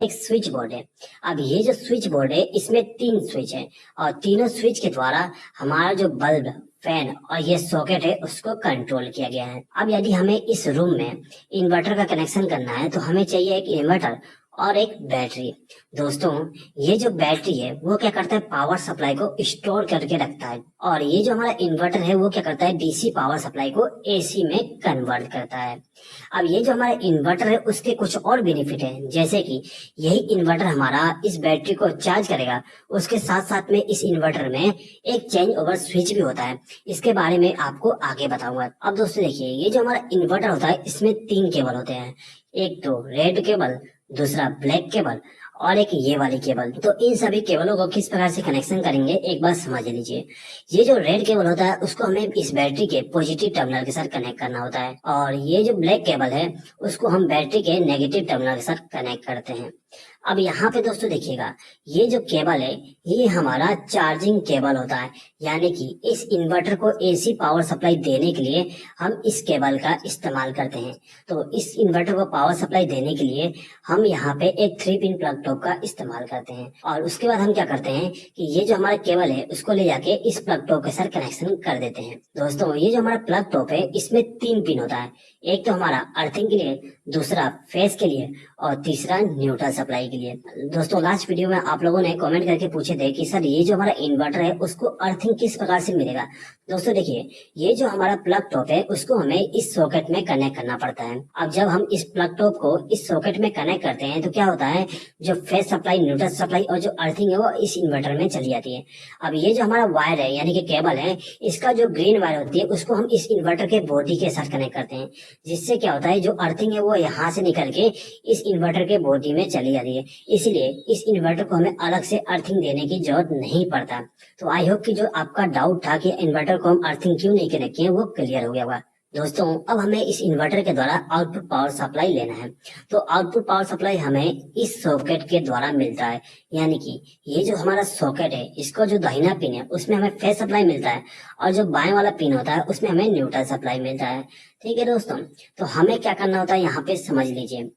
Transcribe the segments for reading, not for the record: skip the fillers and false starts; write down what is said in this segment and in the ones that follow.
एक switch board है। अब ये जो स्विच बोर्ड है इसमें 3 स्विच है और तीनों स्विच के द्वारा हमारा जो बल्ब, फैन और ये सॉकेट है उसको कंट्रोल किया गया है। अब यदि हमें इस रूम में इन्वर्टर का कनेक्शन करना है तो हमें चाहिए एक इन्वर्टर और एक बैटरी। दोस्तों, ये जो बैटरी है वो क्या करता है, पावर सप्लाई को स्टोर करके रखता है और ये जो हमारा इन्वर्टर है वो क्या करता है, डीसी पावर सप्लाई को एसी में कन्वर्ट करता है। अब ये जो हमारा इन्वर्टर है उसके कुछ और बेनिफिट है, जैसे कि यही इन्वर्टर हमारा इस बैटरी को चार्ज करेगा। उसके साथ साथ में इस इन्वर्टर में एक चेंज ओवर स्विच भी होता है, इसके बारे में आपको आगे बताऊंगा। अब दोस्तों देखिए, ये जो हमारा इन्वर्टर होता है इसमें 3 केबल होते हैं, एक तो रेड केबल, दूसरा ब्लैक केबल और एक ये वाली केबल। तो इन सभी केबलों को किस प्रकार से कनेक्शन करेंगे एक बार समझ लीजिए। ये जो रेड केबल होता है उसको हमें इस बैटरी के पॉजिटिव टर्मिनल के साथ कनेक्ट करना होता है और ये जो ब्लैक केबल है उसको हम बैटरी के नेगेटिव टर्मिनल के साथ कनेक्ट करते हैं। अब यहाँ पे दोस्तों देखिएगा, ये जो केबल है ये हमारा चार्जिंग केबल होता है, यानी कि इस इन्वर्टर को एसी पावर सप्लाई देने के लिए हम इस केबल का इस्तेमाल करते हैं। तो इस इन्वर्टर को पावर सप्लाई देने के लिए हम यहाँ पे एक 3 पिन प्लग टॉप का इस्तेमाल करते हैं और उसके बाद हम क्या करते हैं कि ये जो हमारा केबल है उसको ले जाके इस प्लग टॉप के साथ कनेक्शन कर देते हैं। दोस्तों, ये जो हमारा प्लग टॉप है इसमें 3 पिन होता है, एक तो हमारा अर्थिंग के लिए, दूसरा फेस के लिए और तीसरा न्यूट्रल सप्लाई के लिए। दोस्तों, लास्ट वीडियो में आप लोगों ने कमेंट करके पूछे थे कि सर ये जो हमारा इन्वर्टर है उसको अर्थिंग किस प्रकार से मिलेगा। दोस्तों देखिए, ये जो हमारा प्लग टॉप है उसको हमें इस सॉकेट में कनेक्ट करना पड़ता है। अब जब हम इस प्लग टॉप को इस सॉकेट में कनेक्ट करते हैं तो क्या होता है, जो फेस सप्लाई, न्यूट्रल सप्लाई और जो अर्थिंग है वो इस इन्वर्टर में चली जाती है। अब ये जो हमारा वायर है यानी कि केबल है, इसका जो ग्रीन वायर होती है उसको हम इस इन्वर्टर के बॉडी के साथ कनेक्ट करते हैं, जिससे क्या होता है जो अर्थिंग है वो यहाँ से निकल के इस इन्वर्टर के बॉडी में चली जाती है। इसलिए इस इन्वर्टर को हमें अलग से अर्थिंग देने की जरूरत नहीं पड़ता। तो आई होप कि जो आपका डाउट था कि इन्वर्टर को हम अर्थिंग क्यों नहीं कनेक्ट किए वो क्लियर हो गया होगा। दोस्तों, अब हमें इस इन्वर्टर के द्वारा आउटपुट पावर सप्लाई लेना है। तो आउटपुट पावर सप्लाई हमें इस सॉकेट के द्वारा मिलता है, यानी कि ये जो हमारा सॉकेट है इसका जो दाहिना पिन है उसमें हमें फेस सप्लाई मिलता है और जो बाएं वाला पिन होता है उसमें हमें न्यूट्रल सप्लाई मिलता है। ठीक है दोस्तों, तो हमें क्या करना होता है यहाँ पे समझ लीजिए।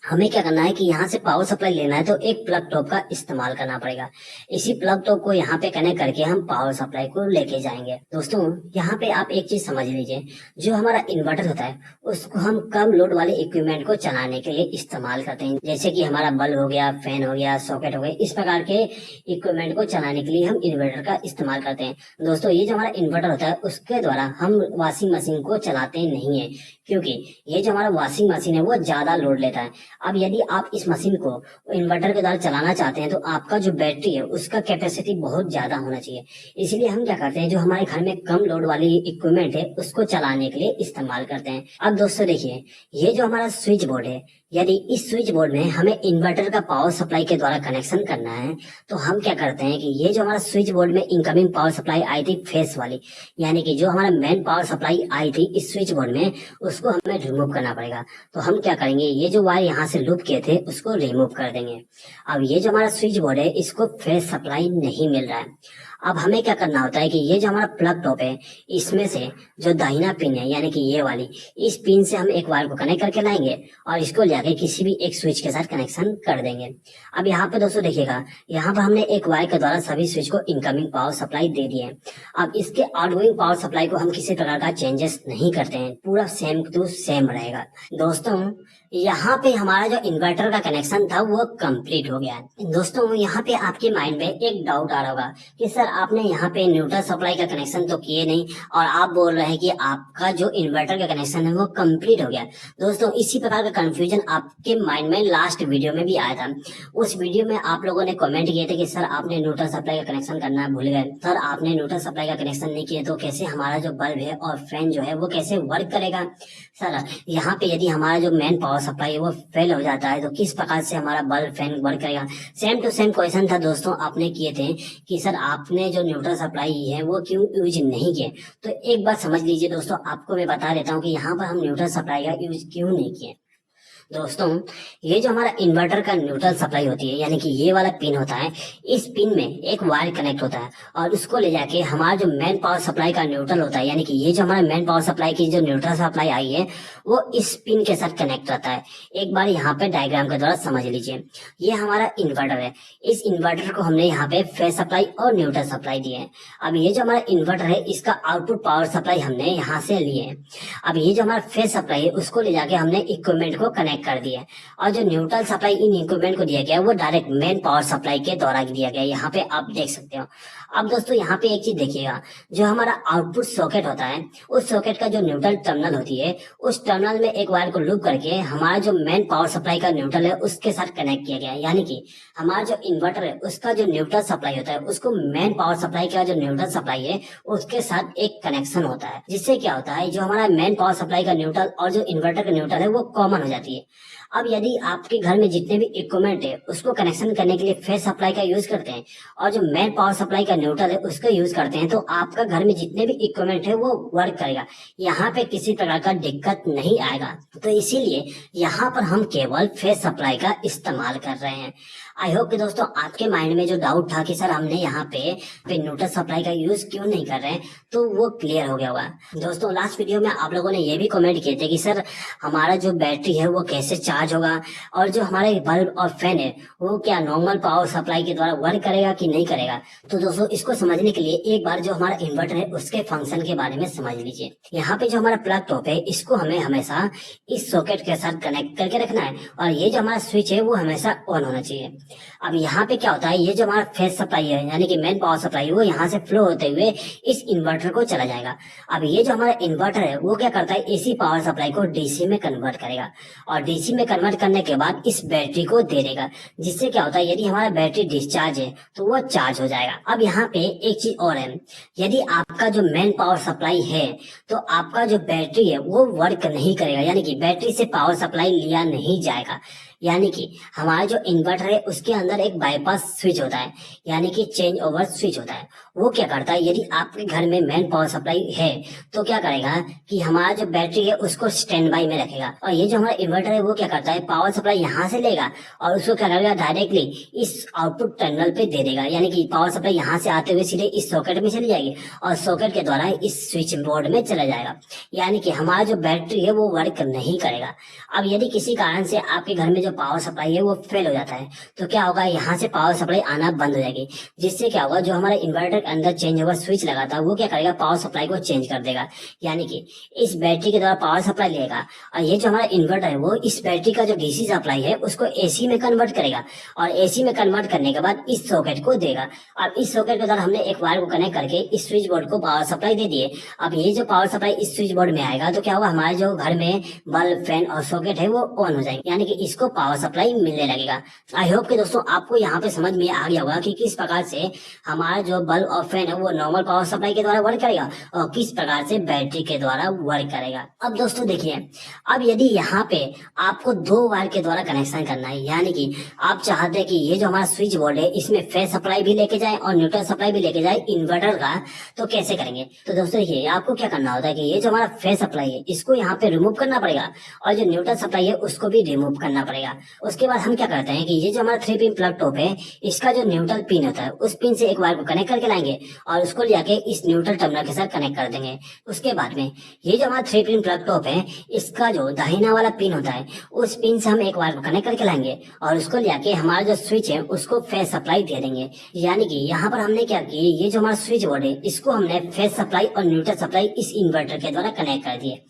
हमें क्या करना है कि यहाँ से पावर सप्लाई लेना है तो एक प्लग टॉप का इस्तेमाल करना पड़ेगा। इसी प्लग टॉप को यहाँ पे कनेक्ट करके हम पावर सप्लाई को लेके जाएंगे। दोस्तों, यहाँ पे आप एक चीज समझ लीजिए, जो हमारा इन्वर्टर होता है उसको हम कम लोड वाले इक्विपमेंट को चलाने के लिए इस्तेमाल करते हैं, जैसे कि हमारा बल्ब हो गया, फैन हो गया, सॉकेट हो गया। इस प्रकार के इक्विपमेंट को चलाने के लिए हम इन्वर्टर का इस्तेमाल करते हैं। दोस्तों, ये जो हमारा इन्वर्टर होता है उसके द्वारा हम वॉशिंग मशीन को चलाते नहीं है, क्योंकि ये जो हमारा वॉशिंग मशीन है वो ज्यादा लोड लेता है। अब यदि आप इस मशीन को इन्वर्टर के द्वारा चलाना चाहते हैं तो आपका जो बैटरी है उसका कैपेसिटी बहुत ज्यादा होना चाहिए। इसलिए हम क्या करते हैं, जो हमारे घर में कम लोड वाली इक्विपमेंट है उसको चलाने के लिए इस्तेमाल करते हैं। अब दोस्तों देखिए, ये जो हमारा स्विच बोर्ड है, यदि इस स्विच बोर्ड में हमें इन्वर्टर का पावर सप्लाई के द्वारा कनेक्शन करना है तो हम क्या करते हैं कि ये जो हमारा स्विच बोर्ड में इनकमिंग पावर सप्लाई आई थी फेस वाली, यानी कि जो हमारा मेन पावर सप्लाई आई थी इस स्विच बोर्ड में, उसको हमें रिमूव करना पड़ेगा। तो हम क्या करेंगे, ये जो वायर यहाँ से लूप किए थे उसको रिमूव कर देंगे। अब ये जो हमारा स्विच बोर्ड है इसको फेस सप्लाई नहीं मिल रहा है। अब हमें क्या करना होता है कि ये जो हमारा प्लग टॉप है इसमें से जो दाहिना पिन है यानी कि ये वाली, इस पिन से हम एक वायर को कनेक्ट करके लाएंगे और इसको ले आके किसी भी एक स्विच के साथ कनेक्शन कर देंगे। अब यहाँ पे दोस्तों देखिएगा, यहाँ पर हमने एक वायर के द्वारा सभी स्विच को इनकमिंग पावर सप्लाई दे दी है। अब इसके आउटगोइंग पावर सप्लाई को हम किसी प्रकार का चेंजेस नहीं करते हैं, पूरा सेम टू सेम रहेगा। दोस्तों, यहाँ पे हमारा जो इन्वर्टर का कनेक्शन था वो कंप्लीट हो गया है। दोस्तों, यहाँ पे आपके माइंड में एक डाउट आ रहा होगा कि सर आपने यहाँ पे न्यूट्रल सप्लाई का कनेक्शन तो किए नहीं और आप बोल रहे हैं कि आपका जो इन्वर्टर का कनेक्शन है वो कंप्लीट हो गया। दोस्तों, इसी प्रकार का कंफ्यूजन आपके माइंड में लास्ट वीडियो में भी आया था। उस वीडियो में आप लोगों ने कमेंट किए थे कि सर आपने न्यूट्रल सप्लाई का कनेक्शन करना भूल गए, सर आपने न्यूट्रल सप्लाई का कनेक्शन नहीं किया तो कैसे हमारा जो बल्ब है और फैन जो है वो कैसे वर्क करेगा। सर यहाँ पे यदि हमारा जो मेन पावर सप्लाई है वो फेल हो जाता है तो किस प्रकार से हमारा बल्ब फैन वर्क करेगा। सेम टू सेम क्वेश्चन था दोस्तों, आपने किए थे कि सर आपने जो न्यूट्रल सप्लाई है वो क्यों यूज नहीं किए। तो एक बात समझ लीजिए दोस्तों, आपको मैं बता देता हूँ कि यहाँ पर हम न्यूट्रल सप्लाई का यूज क्यों नहीं किए। दोस्तों, ये जो हमारा इन्वर्टर का न्यूट्रल सप्लाई होती है, यानी कि ये वाला पिन होता है, इस पिन में एक वायर कनेक्ट होता है और उसको ले जाके हमारा जो मेन पावर सप्लाई का न्यूट्रल होता है, यानी कि ये जो हमारा मेन पावर सप्लाई की जो न्यूट्रल सप्लाई आई है वो इस पिन के साथ कनेक्ट रहता है। एक बार यहाँ पे डायग्राम के द्वारा समझ लीजिए, ये हमारा इन्वर्टर है। इस इन्वर्टर को हमने यहाँ पे फेज सप्लाई और न्यूट्रल सप्लाई दिए है। अब ये जो हमारा इन्वर्टर है इसका आउटपुट पावर सप्लाई हमने यहाँ से लिए है। अब ये जो हमारा फेज सप्लाई है उसको ले जाके हमने इक्विपमेंट को कनेक्ट कर दिया है और जो न्यूट्रल सप्लाई इन इक्विपमेंट को दिया गया है वो डायरेक्ट मेन पावर सप्लाई के द्वारा दिया गया है। यहाँ पे आप देख सकते हो। अब दोस्तों यहाँ पे एक चीज देखिएगा, जो हमारा आउटपुट सॉकेट होता है उस सॉकेट का जो न्यूट्रल टर्मिनल होती है उस टर्मिनल में एक वायर को लूप करके हमारा जो मेन पावर सप्लाई का न्यूट्रल है उसके साथ कनेक्ट किया गया है। यानी कि हमारा जो इन्वर्टर है उसका जो न्यूट्रल सप्लाई होता है उसको मेन पावर सप्लाई का जो न्यूट्रल सप्लाई है उसके साथ एक कनेक्शन होता है, जिससे क्या होता है जो हमारा मेन पावर सप्लाई का न्यूट्रल और जो इन्वर्टर का न्यूट्रल है वो कॉमन हो जाती है। अब यदि आपके घर में जितने भी इक्विपमेंट है उसको कनेक्शन करने के लिए फेज सप्लाई का यूज करते हैं और जो मेन पावर सप्लाई का न्यूट्रल है उसका यूज करते हैं, तो आपका घर में जितने भी इक्विपमेंट है वो वर्क करेगा, यहाँ पे किसी प्रकार का दिक्कत नहीं आएगा। तो इसीलिए यहाँ पर हम केवल फेज सप्लाई का इस्तेमाल कर रहे हैं। आई होप कि दोस्तों आपके माइंड में जो डाउट था कि सर हमने यहाँ पे न्यूट्रल सप्लाई का यूज क्यों नहीं कर रहे हैं, तो वो क्लियर हो गया होगा। दोस्तों लास्ट वीडियो में आप लोगों ने ये भी कमेंट किए थे कि सर हमारा जो बैटरी है वो कैसे चार्ज होगा और जो हमारे बल्ब और फैन है वो क्या नॉर्मल पावर सप्लाई के द्वारा वर्क करेगा कि नहीं करेगा। तो दोस्तों इसको समझने के लिए एक बार जो हमारा इन्वर्टर है उसके फंक्शन के बारे में समझ लीजिए। यहाँ पे जो हमारा प्लग टॉप है इसको हमें हमेशा इस सॉकेट के साथ कनेक्ट करके रखना है और ये जो हमारा स्विच है वो हमेशा ऑन होना चाहिए। अब यहाँ पे क्या होता है, ये जो हमारा फेज सप्लाई है यानी कि मेन पावर सप्लाई वो यहाँ से फ्लो होते हुए इस इन्वर्टर को चला जाएगा। अब ये जो हमारा इन्वर्टर है वो क्या करता है, एसी पावर सप्लाई को डीसी में कन्वर्ट करेगा और डीसी में कन्वर्ट करने के बाद इस बैटरी को दे देगा, जिससे क्या होता है यदि हमारा बैटरी डिस्चार्ज है तो वो चार्ज हो जाएगा। अब यहाँ पे एक चीज और है, यदि आपका जो मेन पावर सप्लाई है तो आपका जो बैटरी है वो वर्क नहीं करेगा, यानी कि बैटरी से पावर सप्लाई लिया नहीं जाएगा। यानी कि हमारा जो इन्वर्टर है उसके अंदर एक बाईपास स्विच होता है, यानी कि चेंज ओवर स्विच होता है। वो क्या करता है, यदि आपके घर में मेन पावर सप्लाई है तो क्या करेगा कि हमारा जो बैटरी है उसको स्टैंड बाई में रखेगा और ये जो हमारा इन्वर्टर है वो क्या करता है पावर सप्लाई यहाँ से लेगा और उसको क्या करेगा डायरेक्टली इस आउटपुट टर्मिनल पे दे देगा, यानी कि पावर सप्लाई यहाँ से आते हुए सीधे इस सॉकेट में चली जाएगी और सॉकेट के द्वारा इस स्विच बोर्ड में चला जाएगा। यानी कि हमारा जो बैटरी है वो वर्क नहीं करेगा। अब यदि किसी कारण से आपके घर में जो पावर सप्लाई है वो फेल हो जाता है तो क्या होगा, यहाँ से पावर सप्लाई आना बंद हो जाएगी, जिससे क्या होगा जो हमारा इन्वर्टर के अंदर चेंज ओवर स्विच लगा था वो क्या करेगा पावर सप्लाई को चेंज कर देगा, यानी कि इस बैटरी के द्वारा पावर सप्लाई लेगा और ये जो हमारा इन्वर्टर है वो इस बैटरी का जो डीसी सप्लाई है उसको एसी में कन्वर्ट करेगा और एसी में कन्वर्ट करने के बाद इस सॉकेट को देगा। अब इस सॉकेट के द्वारा हमने एक वायर को कनेक्ट करके इस स्विच बोर्ड को पावर सप्लाई दे दिए। अब ये जो पावर सप्लाई इस स्विच बोर्ड में आएगा तो क्या होगा, हमारे जो घर में बल्ब फैन और सॉकेट है वो ऑन हो जाएंगे, यानी कि इसको पावर सप्लाई मिलने लगेगा। आई होप कि दोस्तों आपको यहाँ पे समझ में आ गया होगा कि किस प्रकार से हमारा जो बल्ब और फैन है वो नॉर्मल पावर सप्लाई के द्वारा वर्क करेगा और किस प्रकार से बैटरी के द्वारा वर्क करेगा। अब दोस्तों देखिए, अब यदि यहाँ पे आपको दो वायर के द्वारा कनेक्शन करना है, यानी कि आप चाहते हैं कि ये जो हमारा स्विच बोर्ड है इसमें फेज सप्लाई भी लेके जाए और न्यूट्रल सप्लाई भी लेके जाए इन्वर्टर का, तो कैसे करेंगे। तो दोस्तों देखिए आपको क्या करना होता है कि ये जो हमारा फेज सप्लाई है इसको यहाँ पे रिमूव करना पड़ेगा और जो न्यूट्रल सप्लाई है उसको भी रिमूव करना पड़ेगा। उसके बाद हम क्या करते हैं कि ये जो हमारा 3 पिन प्लग टॉप है इसका जो न्यूट्रल पिन होता है उस पिन से एक वायर को कनेक्ट करके लाएंगे और उसको ले जाके इस न्यूट्रल टर्मिनल के साथ कनेक्ट कर देंगे। उसके बाद में ये जो हमारा 3 पिन प्लग टॉप है इसका जो दाहिना वाला पिन होता है उस पिन से हम एक वायर को कनेक्ट करके लाएंगे और उसको ले जाके हमारा जो स्विच है उसको फेज सप्लाई दे देंगे। यानी कि यहाँ पर हमने क्या किया, ये जो हमारा स्विच बोर्ड है इसको हमने फेज सप्लाई और न्यूट्रल सप्लाई इस इन्वर्टर के द्वारा कनेक्ट कर दिए।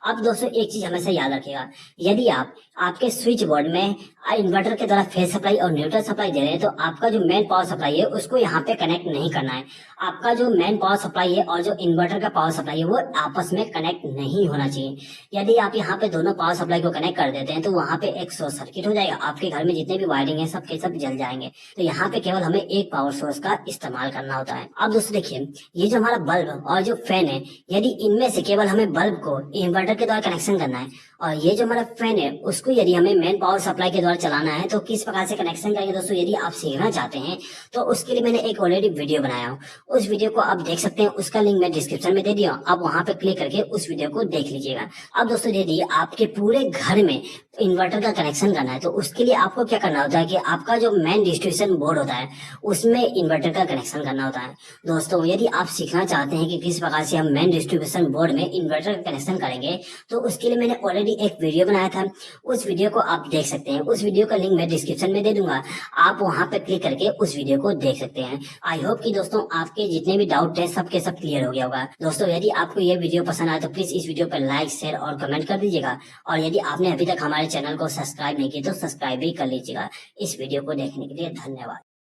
अब दोस्तों एक चीज हमेशा याद रखिएगा, यदि आप आपके स्विच बोर्ड में इन्वर्टर के द्वारा फेज सप्लाई और न्यूट्रल सप्लाई दे रहे हैं तो आपका जो मेन पावर सप्लाई है उसको यहाँ पे कनेक्ट नहीं करना है। आपका जो मेन पावर सप्लाई है और जो इन्वर्टर का पावर सप्लाई है वो आपस में कनेक्ट नहीं होना चाहिए। यदि आप यहाँ पे दोनों पावर सप्लाई को कनेक्ट कर देते हैं तो वहाँ पे एक शॉर्ट सर्किट हो जाएगा, आपके घर में जितने भी वायरिंग है सब के सब जल जाएंगे। तो यहाँ पे केवल हमें एक पावर सोर्स का इस्तेमाल करना होता है। अब दोस्तों देखिए, ये जो हमारा बल्ब और जो फैन है यदि इनमें से केवल हमें बल्ब को इन्वर्टर के द्वारा कनेक्शन करना है और ये जो हमारा फैन है उसको उसको यदि हमें मेन पावर सप्लाई के द्वारा चलाना है तो किस प्रकार से कनेक्शन करेंगे दोस्तों, यदि आप सीखना चाहते हैं तो उसके लिए मैंने एक ऑलरेडी वीडियो बनाया हूँ, उस वीडियो को आप देख सकते हैं, उसका लिंक मैं डिस्क्रिप्शन में दे दिया हूँ, आप वहां पे क्लिक करके उस वीडियो को देख लीजिएगा। अब दोस्तों यदि आपके पूरे घर में इन्वर्टर का कनेक्शन करना है तो उसके लिए आपको क्या करना होता है कि आपका जो मेन डिस्ट्रीब्यूशन बोर्ड होता है उसमें इन्वर्टर का कनेक्शन करना होता है। दोस्तों यदि आप सीखना चाहते हैं कि किस प्रकार से हम मेन डिस्ट्रीब्यूशन बोर्ड में इन्वर्टर का कनेक्शन करेंगे तो उसके लिए मैंने ऑलरेडी एक वीडियो बनाया था, उस वीडियो को आप देख सकते हैं, उस वीडियो का लिंक मैं डिस्क्रिप्शन में दे दूंगा, आप वहां पे क्लिक करके उस वीडियो को देख सकते हैं। आई होप कि दोस्तों आपके जितने भी डाउट थे सबके सब क्लियर हो गया होगा। दोस्तों यदि आपको ये वीडियो पसंद आए तो प्लीज इस वीडियो पर लाइक शेयर और कमेंट कर दीजिएगा, और यदि आपने अभी तक हमारे चैनल को सब्सक्राइब नहीं किया तो सब्सक्राइब भी कर लीजिएगा। इस वीडियो को देखने के लिए धन्यवाद।